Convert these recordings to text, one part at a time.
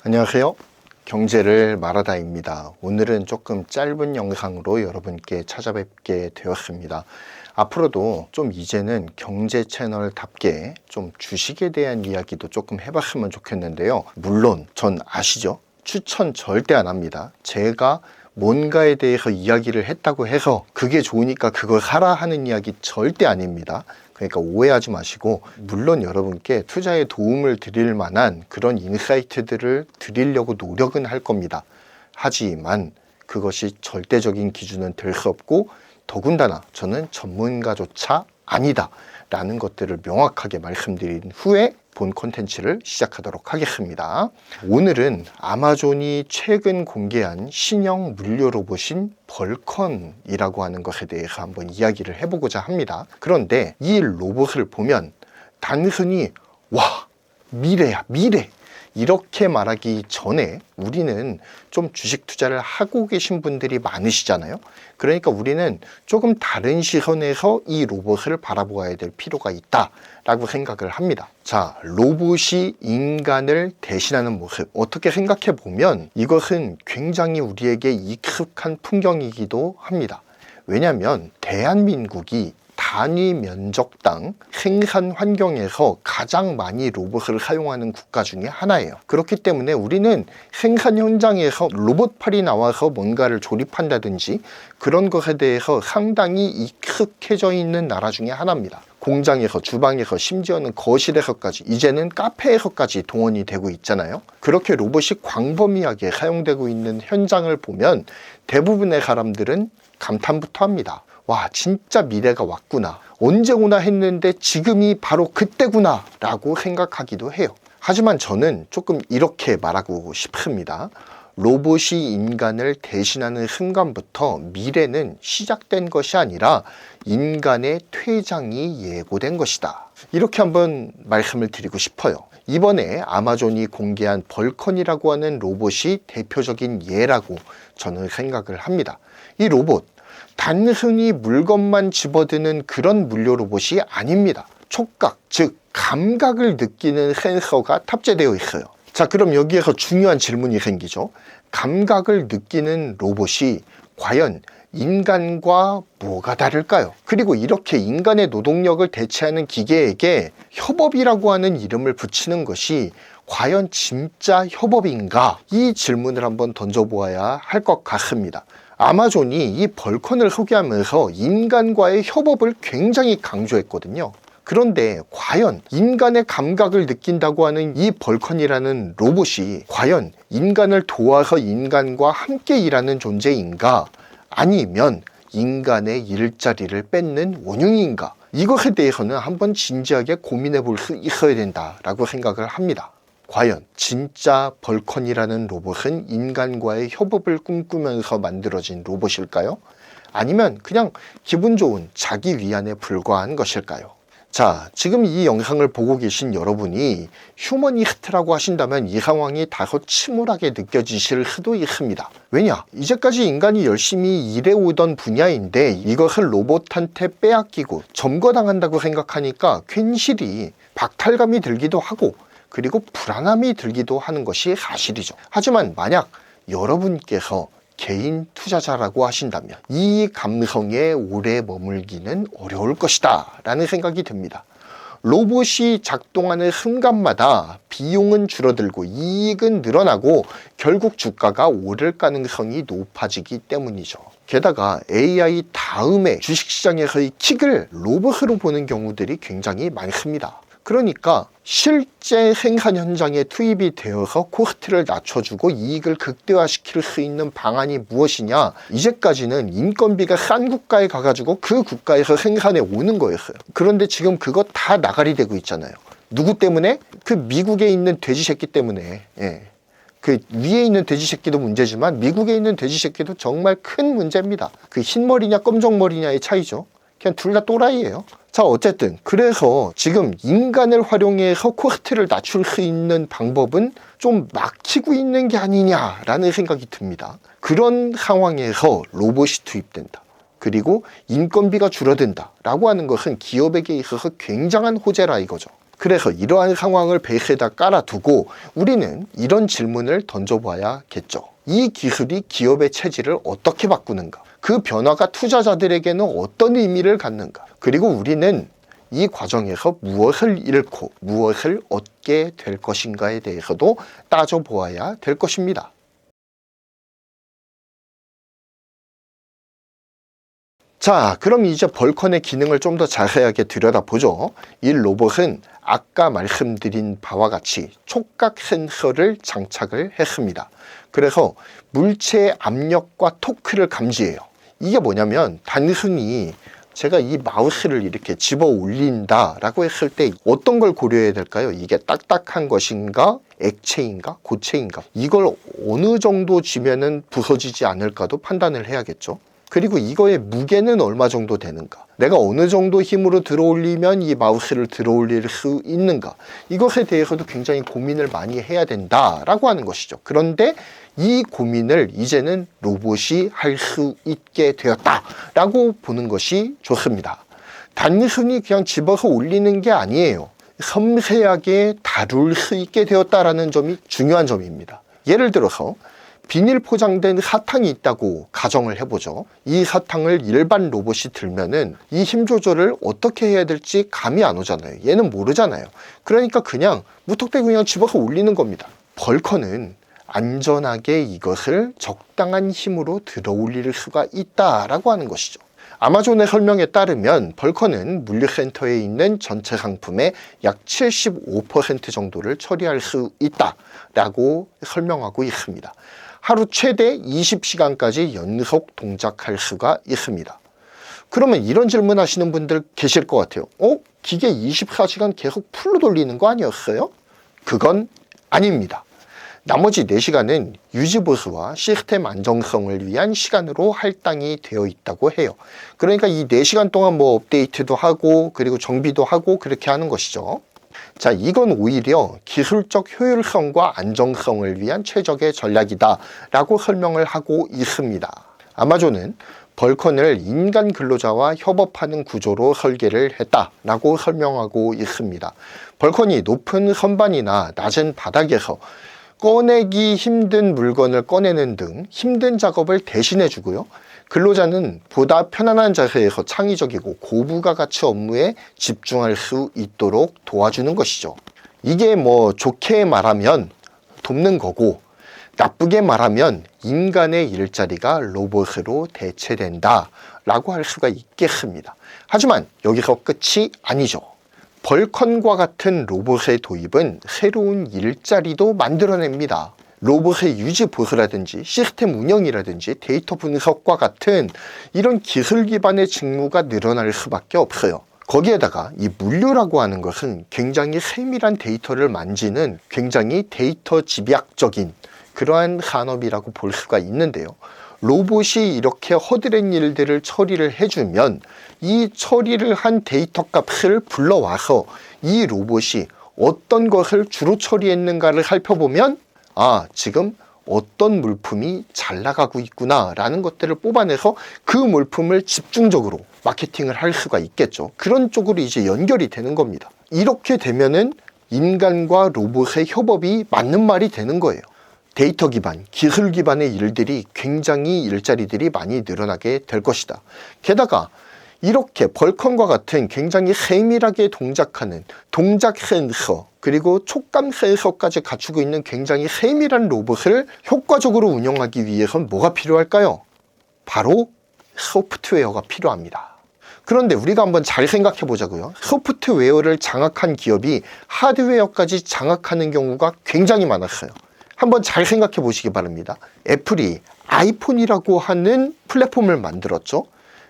안녕하세요. 경제를 말하다입니다. 오늘은 조금 짧은 영상으로 여러분께 찾아뵙게 되었습니다. 앞으로도 좀 이제는 경제 채널답게 좀 주식에 대한 이야기도 조금 해봤으면 좋겠는데요. 물론 전 아시죠? 추천 절대 안 합니다. 제가 뭔가에 대해서 이야기를 했다고 해서 그게 좋으니까 그걸 사라 하는 이야기 절대 아닙니다. 그러니까 오해하지 마시고, 물론 여러분께 투자에 도움을 드릴 만한 그런 인사이트들을 드리려고 노력은 할 겁니다. 하지만 그것이 절대적인 기준은 될 수 없고, 더군다나 저는 전문가조차 아니다 라는 것들을 명확하게 말씀드린 후에 본 콘텐츠를 시작하도록 하겠습니다. 오늘은 아마존이 최근 공개한 신형 물류 로봇인 벌컨이라고 하는 것에 대해서 한번 이야기를 해보고자 합니다. 그런데 이 로봇을 보면 단순히 와, 미래야, 미래, 이렇게 말하기 전에 우리는 좀 주식 투자를 하고 계신 분들이 많으시잖아요. 그러니까 우리는 조금 다른 시선에서 이 로봇을 바라보아야 될 필요가 있다라고 생각을 합니다. 자, 로봇이 인간을 대신하는 모습, 어떻게 생각해 보면 이것은 굉장히 우리에게 익숙한 풍경이기도 합니다. 왜냐하면 대한민국이 단위 면적당 생산 환경에서 가장 많이 로봇을 사용하는 국가 중에 하나예요. 그렇기 때문에 우리는 생산 현장에서 로봇팔이 나와서 뭔가를 조립한다든지 그런 것에 대해서 상당히 익숙해져 있는 나라 중에 하나입니다. 공장에서, 주방에서, 심지어는 거실에서까지, 이제는 카페에서까지 동원이 되고 있잖아요. 그렇게 로봇이 광범위하게 사용되고 있는 현장을 보면 대부분의 사람들은 감탄부터 합니다. 와, 진짜 미래가 왔구나. 언제 오나 했는데 지금이 바로 그때구나 라고 생각하기도 해요. 하지만 저는 조금 이렇게 말하고 싶습니다. 로봇이 인간을 대신하는 순간부터 미래는 시작된 것이 아니라 인간의 퇴장이 예고된 것이다. 이렇게 한번 말씀을 드리고 싶어요. 이번에 아마존이 공개한 벌컨이라고 하는 로봇이 대표적인 예라고 저는 생각을 합니다. 이 로봇, 단순히 물건만 집어드는 그런 물류 로봇이 아닙니다. 촉각, 즉 감각을 느끼는 센서가 탑재되어 있어요. 자, 그럼 여기에서 중요한 질문이 생기죠. 감각을 느끼는 로봇이 과연 인간과 뭐가 다를까요? 그리고 이렇게 인간의 노동력을 대체하는 기계에게 협업이라고 하는 이름을 붙이는 것이 과연 진짜 협업인가? 이 질문을 한번 던져보아야 할 것 같습니다. 아마존이 이 벌컨을 소개하면서 인간과의 협업을 굉장히 강조했거든요. 그런데 과연 인간의 감각을 느낀다고 하는 이 벌컨이라는 로봇이 과연 인간을 도와서 인간과 함께 일하는 존재인가? 아니면 인간의 일자리를 뺏는 원흉인가? 이것에 대해서는 한번 진지하게 고민해 볼 수 있어야 된다라고 생각을 합니다. 과연 진짜 벌컨이라는 로봇은 인간과의 협업을 꿈꾸면서 만들어진 로봇일까요? 아니면 그냥 기분 좋은 자기 위안에 불과한 것일까요? 자, 지금 이 영상을 보고 계신 여러분이 휴머니스트라고 하신다면 이 상황이 다소 침울하게 느껴지실 수도 있습니다. 왜냐? 이제까지 인간이 열심히 일해오던 분야인데 이것을 로봇한테 빼앗기고 점거당한다고 생각하니까 괜시리 박탈감이 들기도 하고, 그리고 불안함이 들기도 하는 것이 사실이죠. 하지만 만약 여러분께서 개인 투자자라고 하신다면 이 감성에 오래 머물기는 어려울 것이다 라는 생각이 듭니다. 로봇이 작동하는 순간마다 비용은 줄어들고 이익은 늘어나고 결국 주가가 오를 가능성이 높아지기 때문이죠. 게다가 AI 다음에 주식시장에서의 킥을 로봇으로 보는 경우들이 굉장히 많습니다. 그러니까 실제 생산 현장에 투입이 되어서 코스트를 낮춰주고 이익을 극대화시킬 수 있는 방안이 무엇이냐? 이제까지는 인건비가 싼 국가에 가가지고 그 국가에서 생산해 오는 거였어요. 그런데 지금 그거 다 나가리 되고 있잖아요. 누구 때문에? 그 미국에 있는 돼지 새끼 때문에. 그 위에 있는 돼지 새끼도 문제지만 미국에 있는 돼지 새끼도 정말 큰 문제입니다. 그 흰머리냐 검정머리냐의 차이죠. 그냥 둘 다 또라이예요. 자, 어쨌든 그래서 지금 인간을 활용해서 코스트를 낮출 수 있는 방법은 좀 막히고 있는 게 아니냐라는 생각이 듭니다. 그런 상황에서 로봇이 투입된다. 그리고 인건비가 줄어든다 라고 하는 것은 기업에게 있어서 굉장한 호재라 이거죠. 그래서 이러한 상황을 베이스에다 깔아두고 우리는 이런 질문을 던져봐야겠죠. 이 기술이 기업의 체질을 어떻게 바꾸는가? 그 변화가 투자자들에게는 어떤 의미를 갖는가? 그리고 우리는 이 과정에서 무엇을 잃고 무엇을 얻게 될 것인가에 대해서도 따져보아야 될 것입니다. 자, 그럼 이제 벌컨의 기능을 좀 더 자세하게 들여다보죠. 이 로봇은 아까 말씀드린 바와 같이 촉각 센서를 장착을 했습니다. 그래서 물체의 압력과 토크를 감지해요. 이게 뭐냐면 단순히 제가 이 마우스를 이렇게 집어 올린다라고 했을 때 어떤 걸 고려해야 될까요? 이게 딱딱한 것인가? 액체인가? 고체인가? 이걸 어느 정도 쥐면은 부서지지 않을까도 판단을 해야겠죠. 그리고 이거의 무게는 얼마 정도 되는가? 내가 어느 정도 힘으로 들어 올리면 이 마우스를 들어 올릴 수 있는가? 이것에 대해서도 굉장히 고민을 많이 해야 된다라고 하는 것이죠. 그런데 이 고민을 이제는 로봇이 할 수 있게 되었다라고 보는 것이 좋습니다. 단순히 그냥 집어서 올리는 게 아니에요. 섬세하게 다룰 수 있게 되었다라는 점이 중요한 점입니다. 예를 들어서 비닐 포장된 사탕이 있다고 가정을 해보죠. 이 사탕을 일반 로봇이 들면은 이 힘 조절을 어떻게 해야 될지 감이 안 오잖아요. 얘는 모르잖아요. 그러니까 그냥 무턱대고 그냥 집어서 올리는 겁니다. 벌컨은 안전하게 이것을 적당한 힘으로 들어 올릴 수가 있다라고 하는 것이죠. 아마존의 설명에 따르면 벌컨은 물류센터에 있는 전체 상품의 약 75% 정도를 처리할 수 있다라고 설명하고 있습니다. 하루 최대 20시간까지 연속 동작할 수가 있습니다. 그러면 이런 질문 하시는 분들 계실 것 같아요. 기계 24시간 계속 풀로 돌리는 거 아니었어요? 그건 아닙니다. 나머지 4시간은 유지보수와 시스템 안정성을 위한 시간으로 할당이 되어 있다고 해요. 그러니까 이 4시간 동안 뭐 업데이트도 하고 그리고 정비도 하고 그렇게 하는 것이죠. 자, 이건 오히려 기술적 효율성과 안정성을 위한 최적의 전략이다 라고 설명을 하고 있습니다. 아마존은 벌컨을 인간 근로자와 협업하는 구조로 설계를 했다라고 설명하고 있습니다. 벌컨이 높은 선반이나 낮은 바닥에서 꺼내기 힘든 물건을 꺼내는 등 힘든 작업을 대신해 주고요. 근로자는 보다 편안한 자세에서 창의적이고 고부가 가치 업무에 집중할 수 있도록 도와주는 것이죠. 이게 뭐 좋게 말하면 돕는 거고 나쁘게 말하면 인간의 일자리가 로봇으로 대체된다 라고 할 수가 있겠습니다. 하지만 여기서 끝이 아니죠. 벌컨과 같은 로봇의 도입은 새로운 일자리도 만들어냅니다. 로봇의 유지 보수라든지 시스템 운영이라든지 데이터 분석과 같은 이런 기술 기반의 직무가 늘어날 수밖에 없어요. 거기에다가 이 물류라고 하는 것은 굉장히 세밀한 데이터를 만지는 굉장히 데이터 집약적인 그러한 산업이라고 볼 수가 있는데요. 로봇이 이렇게 허드렛 일들을 처리를 해주면 이 처리를 한 데이터 값을 불러와서 이 로봇이 어떤 것을 주로 처리했는가를 살펴보면 지금 어떤 물품이 잘 나가고 있구나 라는 것들을 뽑아내서 그 물품을 집중적으로 마케팅을 할 수가 있겠죠. 그런 쪽으로 이제 연결이 되는 겁니다. 이렇게 되면은 인간과 로봇의 협업이 맞는 말이 되는 거예요. 데이터 기반, 기술 기반의 일들이 굉장히 일자리들이 많이 늘어나게 될 것이다. 게다가 이렇게 벌컨과 같은 굉장히 세밀하게 동작하는 동작 센서 그리고 촉감 센서까지 갖추고 있는 굉장히 세밀한 로봇을 효과적으로 운영하기 위해선 뭐가 필요할까요? 바로 소프트웨어가 필요합니다. 그런데 우리가 한번 잘 생각해 보자고요. 소프트웨어를 장악한 기업이 하드웨어까지 장악하는 경우가 굉장히 많았어요. 한번 잘 생각해 보시기 바랍니다. 애플이 아이폰이라고 하는 플랫폼을 만들었죠.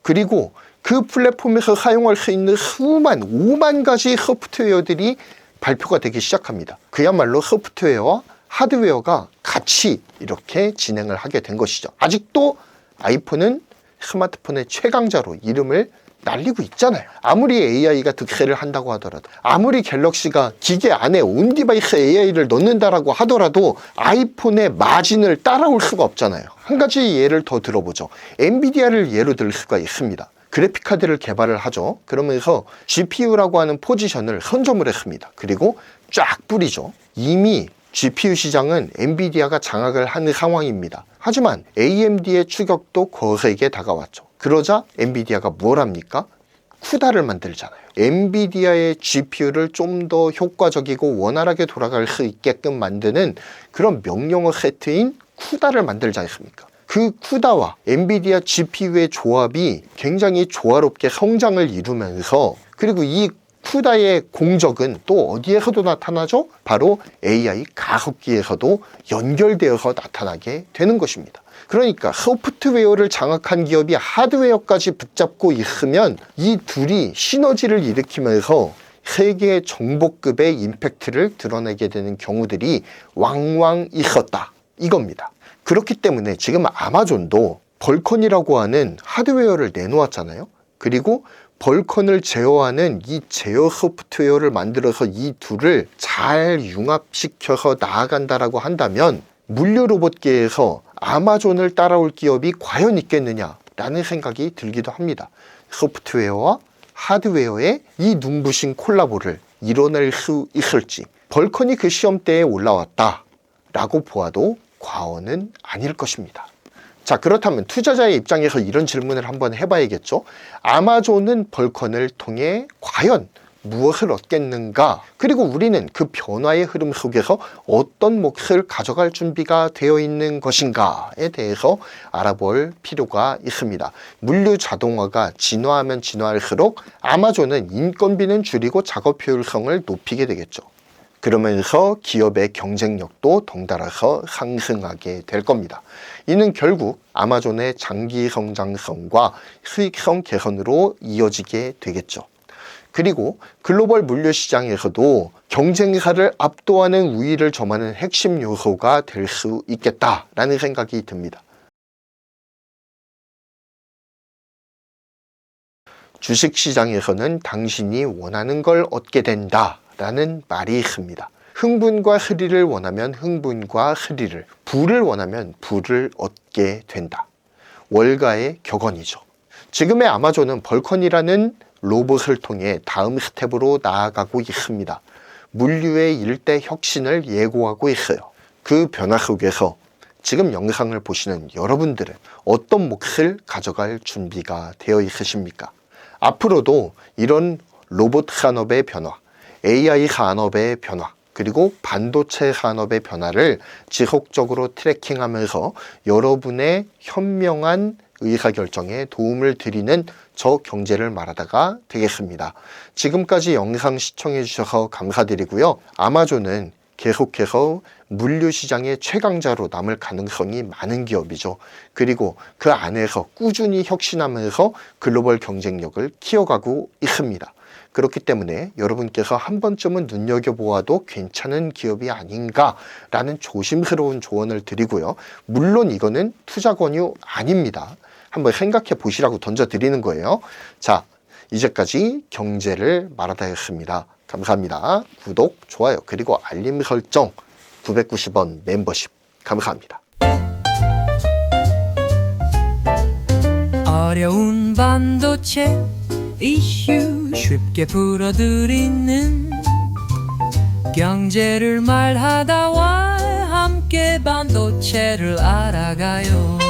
그리고 그 플랫폼에서 사용할 수 있는 수만, 5만 가지 소프트웨어들이 발표가 되기 시작합니다. 그야말로 소프트웨어와 하드웨어가 같이 이렇게 진행을 하게 된 것이죠. 아직도 아이폰은 스마트폰의 최강자로 이름을 날리고 있잖아요. 아무리 AI가 득세를 한다고 하더라도, 아무리 갤럭시가 기계 안에 온 디바이스 AI를 넣는다라고 하더라도 아이폰의 마진을 따라올 수가 없잖아요. 한 가지 예를 더 들어보죠. 엔비디아를 예로 들 수가 있습니다. 그래픽카드를 개발을 하죠. 그러면서 GPU라고 하는 포지션을 선점을 했습니다. 그리고 쫙 뿌리죠. 이미 GPU 시장은 엔비디아가 장악을 하는 상황입니다. 하지만 AMD의 추격도 거세게 다가왔죠. 그러자 엔비디아가 뭘 합니까? 쿠다를 만들잖아요. 엔비디아의 GPU를 좀 더 효과적이고 원활하게 돌아갈 수 있게끔 만드는 그런 명령어 세트인 쿠다를 만들지 않습니까? 그 쿠다와 엔비디아 GPU의 조합이 굉장히 조화롭게 성장을 이루면서, 그리고 이 쿠다의 공적은 또 어디에서도 나타나죠? 바로 AI 가속기에서도 연결되어서 나타나게 되는 것입니다. 그러니까 소프트웨어를 장악한 기업이 하드웨어까지 붙잡고 있으면 이 둘이 시너지를 일으키면서 세계 정복급의 임팩트를 드러내게 되는 경우들이 왕왕 있었다, 이겁니다. 그렇기 때문에 지금 아마존도 벌컨이라고 하는 하드웨어를 내놓았잖아요. 그리고 벌컨을 제어하는 이 제어 소프트웨어를 만들어서 이 둘을 잘 융합시켜서 나아간다라고 한다면 물류 로봇계에서 아마존을 따라올 기업이 과연 있겠느냐라는 생각이 들기도 합니다. 소프트웨어와 하드웨어의 이 눈부신 콜라보를 이뤄낼 수 있을지, 벌컨이 그 시험대에 올라왔다라고 보아도 과언은 아닐 것입니다. 자, 그렇다면 투자자의 입장에서 이런 질문을 한번 해봐야겠죠. 아마존은 벌컨을 통해 과연 무엇을 얻겠는가? 그리고 우리는 그 변화의 흐름 속에서 어떤 몫을 가져갈 준비가 되어 있는 것인가에 대해서 알아볼 필요가 있습니다. 물류 자동화가 진화하면 진화할수록 아마존은 인건비는 줄이고 작업 효율성을 높이게 되겠죠. 그러면서 기업의 경쟁력도 덩달아서 상승하게 될 겁니다. 이는 결국 아마존의 장기 성장성과 수익성 개선으로 이어지게 되겠죠. 그리고 글로벌 물류 시장에서도 경쟁사를 압도하는 우위를 점하는 핵심 요소가 될 수 있겠다라는 생각이 듭니다. 주식시장에서는 당신이 원하는 걸 얻게 된다라는 말이 있습니다. 흥분과 스릴을 원하면 흥분과 스릴을, 부를 원하면 부를 얻게 된다. 월가의 격언이죠. 지금의 아마존은 벌컨이라는 로봇을 통해 다음 스텝으로 나아가고 있습니다. 물류의 일대 혁신을 예고하고 있어요. 그 변화 속에서 지금 영상을 보시는 여러분들은 어떤 몫을 가져갈 준비가 되어 있으십니까? 앞으로도 이런 로봇 산업의 변화, AI 산업의 변화, 그리고 반도체 산업의 변화를 지속적으로 트래킹하면서 여러분의 현명한 의사결정에 도움을 드리는 저 경제를 말하다가 되겠습니다. 지금까지 영상 시청해 주셔서 감사드리고요. 아마존은 계속해서 물류시장의 최강자로 남을 가능성이 많은 기업이죠. 그리고 그 안에서 꾸준히 혁신하면서 글로벌 경쟁력을 키워가고 있습니다. 그렇기 때문에 여러분께서 한 번쯤은 눈여겨보아도 괜찮은 기업이 아닌가라는 조심스러운 조언을 드리고요. 물론 이거는 투자 권유 아닙니다. 한번 생각해 보시라고 던져드리는 거예요. 자, 이제까지 경제를 말하다였습니다. 감사합니다. 구독, 좋아요, 그리고 알림 설정, 990원 멤버십 감사합니다. 어려운 반도체 이슈 쉽게 풀어드리는 경제를 말하다와 함께 반도체를 알아가요.